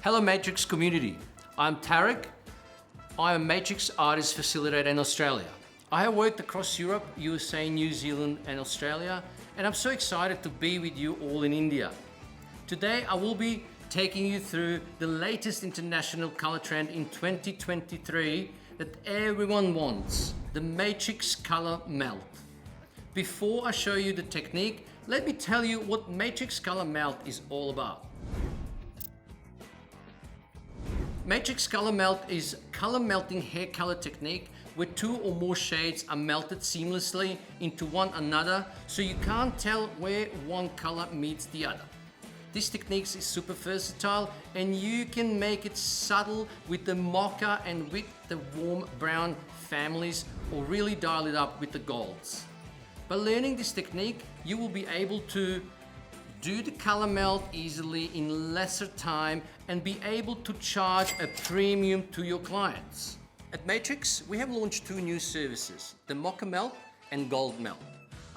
Hello Matrix community, I'm Tarik. I'm a Matrix artist facilitator in Australia. I have worked across Europe, USA, New Zealand and Australia, and I'm so excited to be with you all in India. Today I will be taking you through the latest international color trend in 2023 that everyone wants, the Matrix Color Melt. Before I show you the technique, let me tell you what Matrix Color Melt is all about. Matrix Color Melt is color melting hair color technique where two or more shades are melted seamlessly into one another so you can't tell where one color meets the other. This technique is super versatile and you can make it subtle with the mocha and with the warm brown families or really dial it up with the golds. By learning this technique, you will be able to do the color melt easily in lesser time and be able to charge a premium to your clients. At Matrix, we have launched two new services, the Mocha Melt and Gold Melt.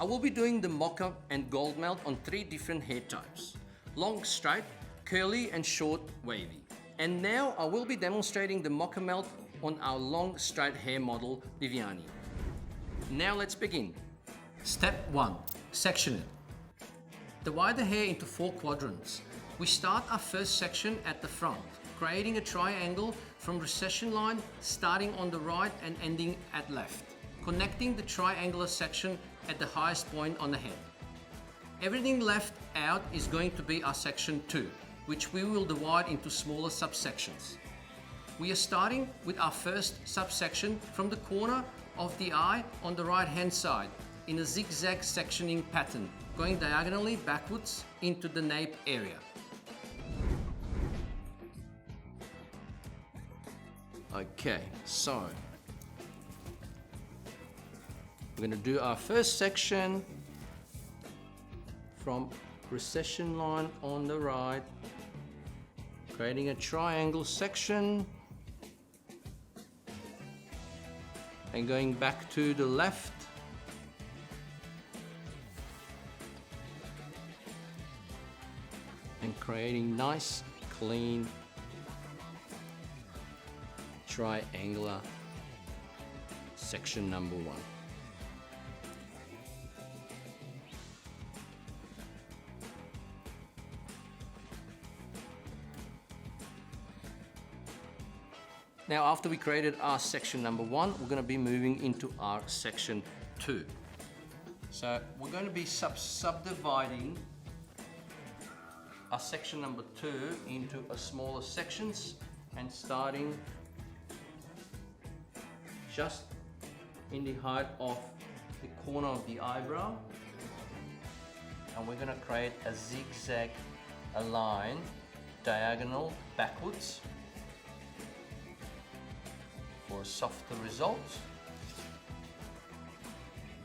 I will be doing the Mocha and Gold Melt on 3 different hair types: long straight, curly and short wavy. And now I will be demonstrating the Mocha Melt on our long straight hair model, Viviani. Now let's begin. Step 1. Section it. Divide the hair into 4 quadrants. We start our first section at the front, creating a triangle from recession line starting on the right and ending at left, connecting the triangular section at the highest point on the head. Everything left out is going to be our section 2, which we will divide into smaller subsections. We are starting with our first subsection from the corner of the eye on the right hand side in a zigzag sectioning pattern, going diagonally backwards into the nape area. Okay, so we're going to do our first section from recession line on the right, creating a triangle section and going back to the left and creating nice, clean, triangular section number 1. Now, after we created our section number 1, we're going to be moving into our section 2. So we're going to be subdividing our section number 2 into a smaller sections and starting just in the height of the corner of the eyebrow, and we're going to create a zigzag, a line diagonal backwards for a softer result.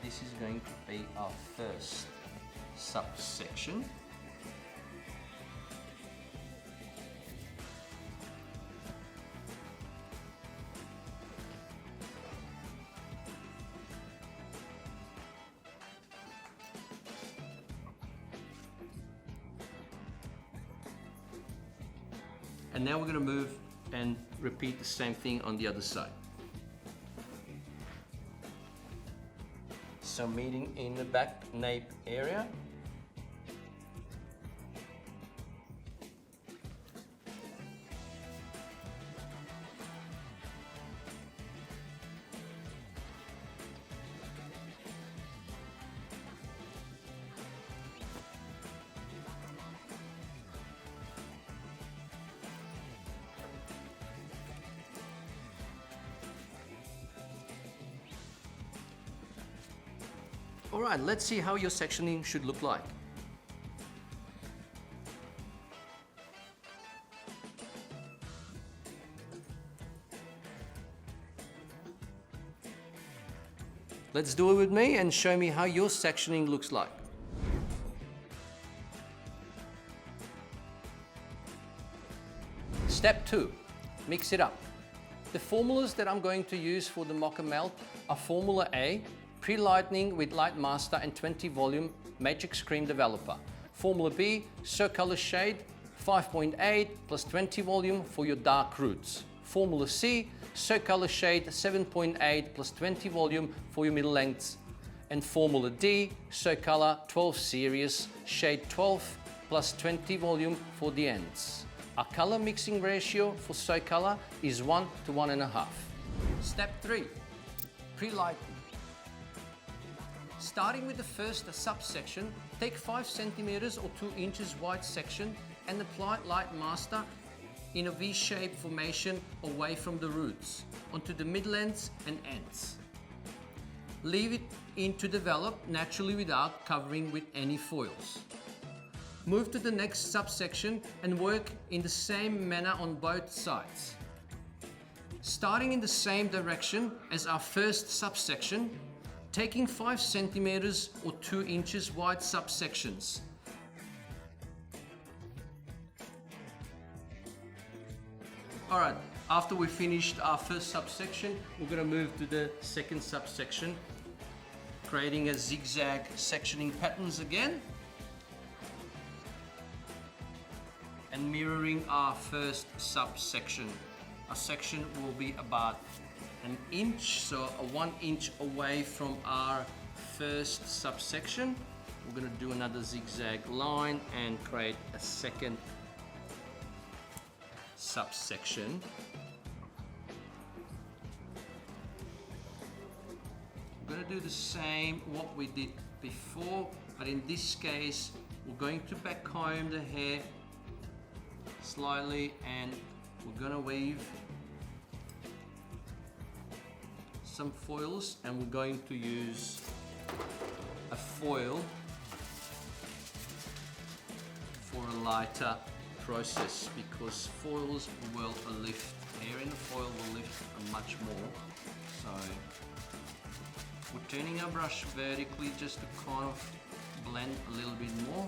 This is going to be our first subsection. And now we're going to move and repeat the same thing on the other side. So meeting in the back nape area. Alright, let's see how your sectioning should look like. Let's do it with me and show me how your sectioning looks like. Step 2, mix it up. The formulas that I'm going to use for the Mocha Melt are Formula A, Pre-Lightening with Light Master and 20 Volume Matrix Cream Developer. Formula B, So Color Shade, 5.8 plus 20 volume for your dark roots. Formula C, soy color shade 7.8 plus 20 volume for your middle lengths. And Formula D, soy color 12 series, shade 12 plus 20 volume for the ends. Our color mixing ratio for soy color is 1 to 1.5. Step 3, pre-lighting. Starting with the first subsection, take 5 centimeters or 2 inches wide section and apply light master in a V-shaped formation away from the roots onto the midlands and ends. Leave it in to develop naturally without covering with any foils. Move to the next subsection and work in the same manner on both sides. Starting in the same direction as our first subsection, taking 5 centimeters or 2 inches wide subsections. Alright, after we finished our first subsection, we're going to move to the second subsection, creating a zigzag sectioning patterns again, and mirroring our first subsection. Our section will be about an inch, so a 1 inch away from our first subsection. We're going to do another zigzag line and create a second subsection. We're going to do the same what we did before, but in this case we're going to backcomb the hair slightly and we're going to weave some foils, and we're going to use a foil for a lighter process because foils will lift, hair in the foil will lift much more. So we're turning our brush vertically just to kind of blend a little bit more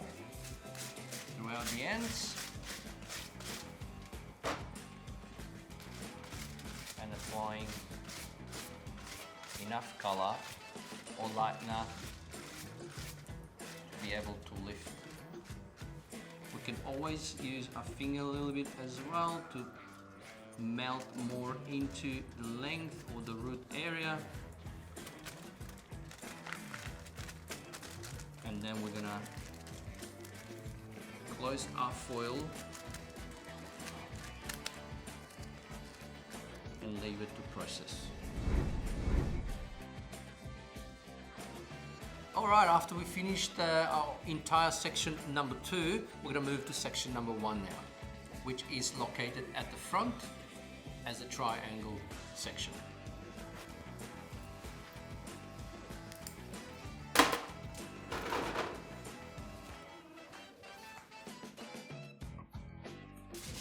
throughout the ends and applying enough color or lightener to be able to lift. We can always use our finger a little bit as well to melt more into the length or the root area. And then we're gonna close our foil and leave it to process. Alright, after we finished our entire section number 2, we're going to move to section number 1 now, which is located at the front as a triangle section.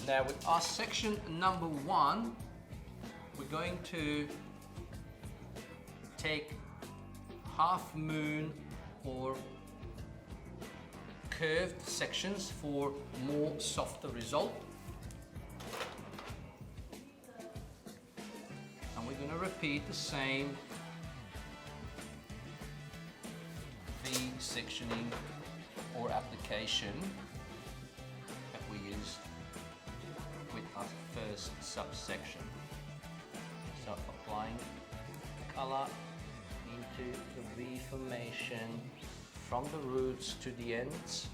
Now with our section number 1, we're going to take half moon or curved sections for more softer result. And we're going to repeat the same V sectioning or application that we used with our first subsection. So applying color into the V formation from the roots to the ends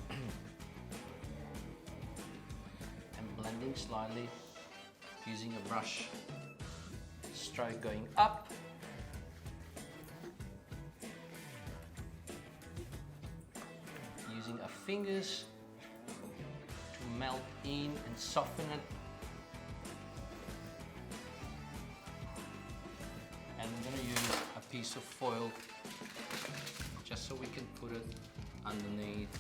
and blending slightly using a brush stroke going up using our fingers to melt in and soften it. And I'm going to use a piece of foil just so we can put it underneath.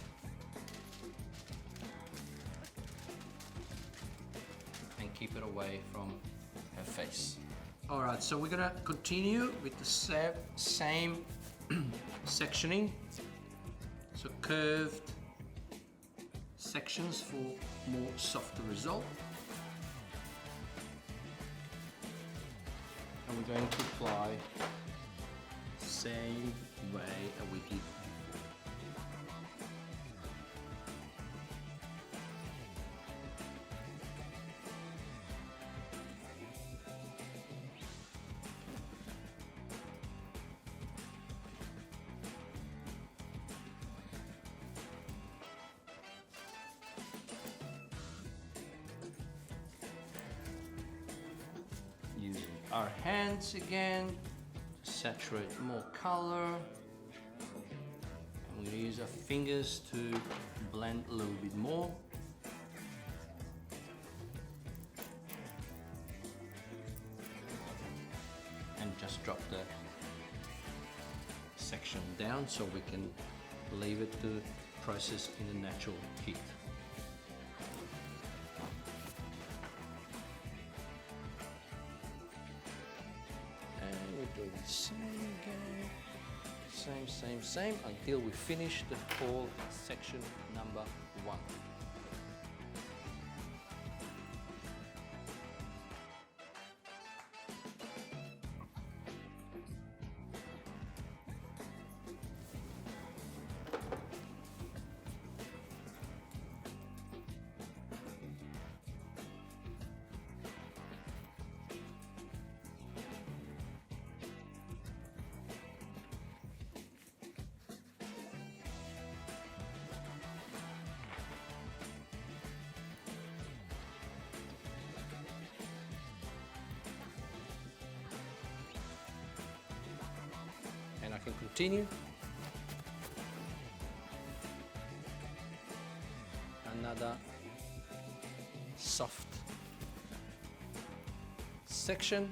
And keep it away from her face. Alright, so we're going to continue with the same sectioning. So curved sections for more softer result. And we're going to apply the same way that we did before. our hands again, saturate more color. And we're going to use our fingers to blend a little bit more. And just drop the section down so we can leave it to process in the natural heat. And we do the same again, same until we finish the whole section number 1. And I can continue. Another soft section.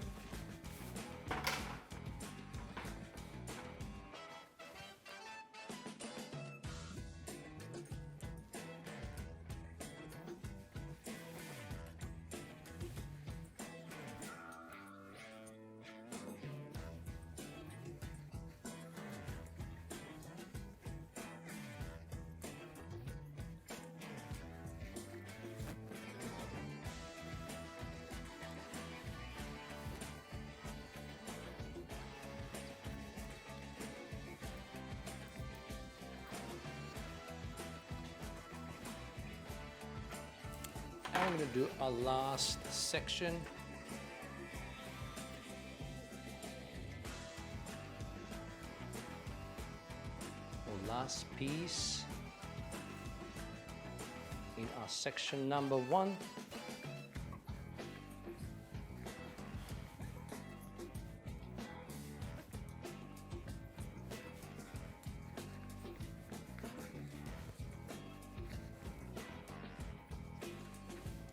I'm going to do a last section. Or last piece in our section number 1.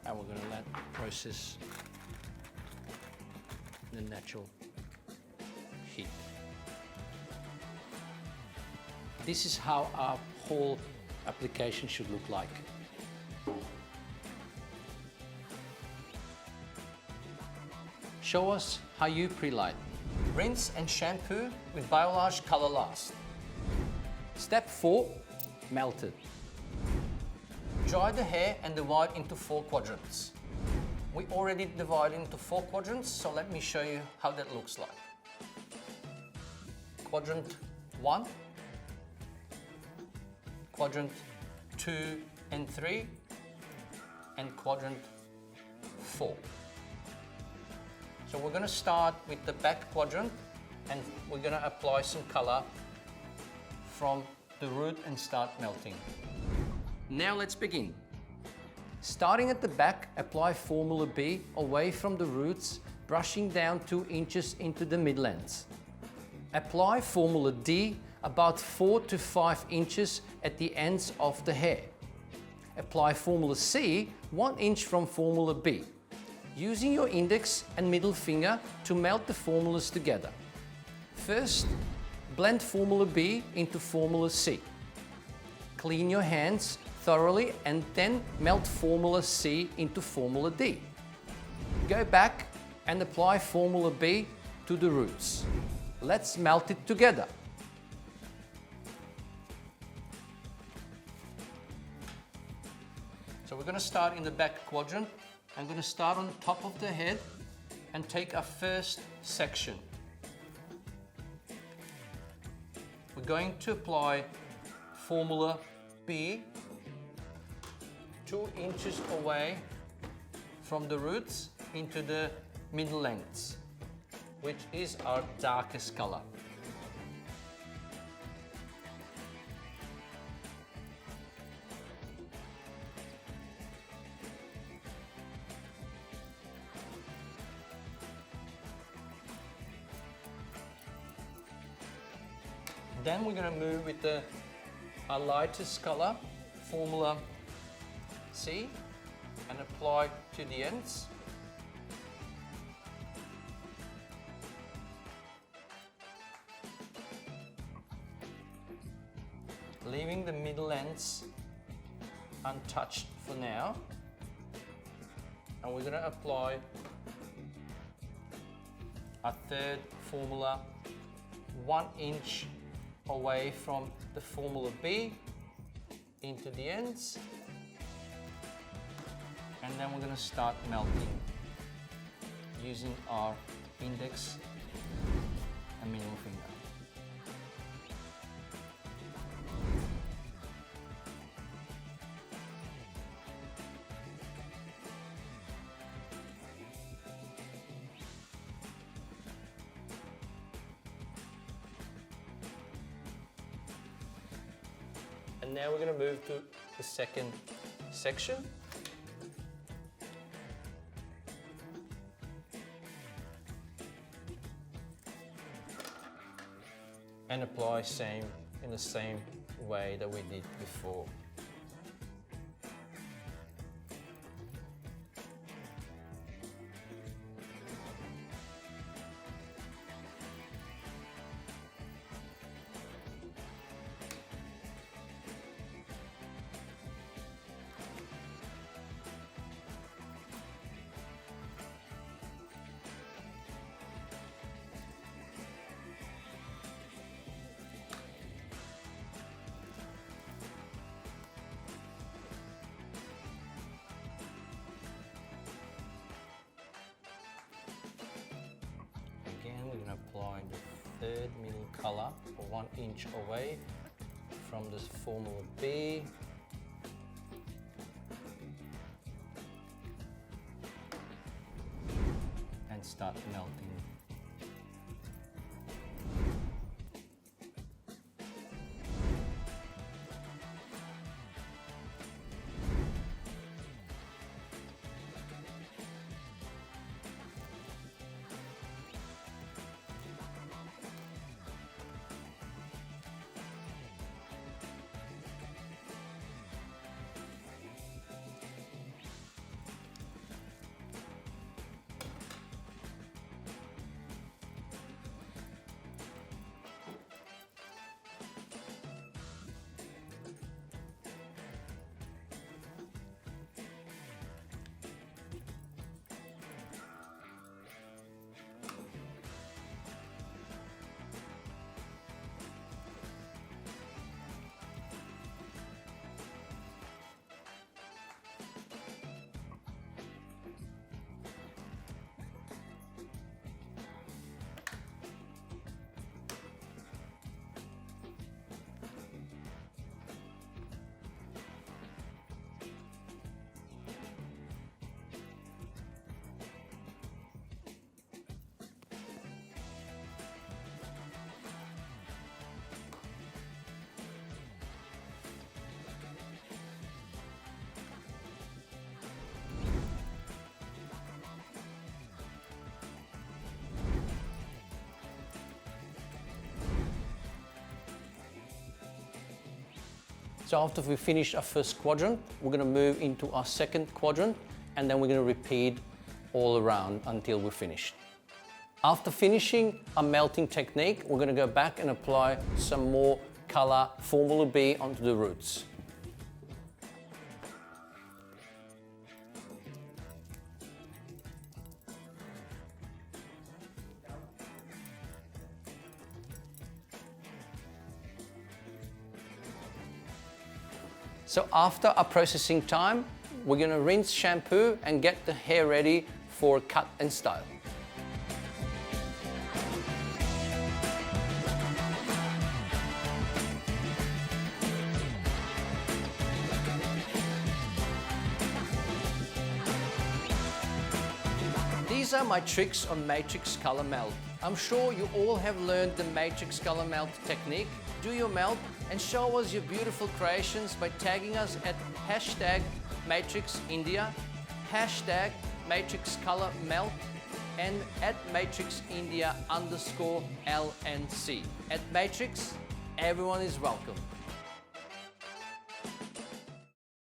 And we're going to let process the natural heat. This is how our whole application should look like. Show us how you pre-light. Rinse and shampoo with Biolarge Color Last. Step 4, melted. Dry the hair and divide into 4 quadrants. We already divided into 4 quadrants, so let me show you how that looks like. Quadrant 1, quadrant 2 and 3, and quadrant 4. So we're going to start with the back quadrant, and we're going to apply some color from the root and start melting. Now let's begin. Starting at the back, apply Formula B away from the roots, brushing down 2 inches into the midlands. Apply Formula D about 4 to 5 inches at the ends of the hair. Apply Formula C 1 inch from Formula B, using your index and middle finger to melt the formulas together. First, blend Formula B into Formula C. Clean your hands thoroughly and then melt Formula C into Formula D. Go back and apply Formula B to the roots. Let's melt it together. So we're going to start in the back quadrant. I'm going to start on the top of the head and take our first section. We're going to apply Formula B 2 inches away from the roots into the middle lengths, which is our darkest color. Then we're going to move with our lightest color, Formula C, and apply to the ends. Leaving the middle ends untouched for now. And we're going to apply a third formula 1 inch away from the formula B into the ends. And then we're going to start melting using our index and middle finger. And now we're going to move to the second section. And apply in the same way that we did before. We're going to apply the third middle color 1 inch away from this formula B. And start melting. So after we finish our first quadrant, we're going to move into our second quadrant, and then we're going to repeat all around until we're finished. After finishing our melting technique, we're going to go back and apply some more color Formula B onto the roots. So after our processing time, we're going to rinse, shampoo and get the hair ready for cut and style. These are my tricks on Matrix Color Melt. I'm sure you all have learned the Matrix Color Melt technique. Do your melt and show us your beautiful creations by tagging us at #MatrixIndia, #MatrixColorMelt, and at @MatrixIndia_LNC. At Matrix everyone is welcome.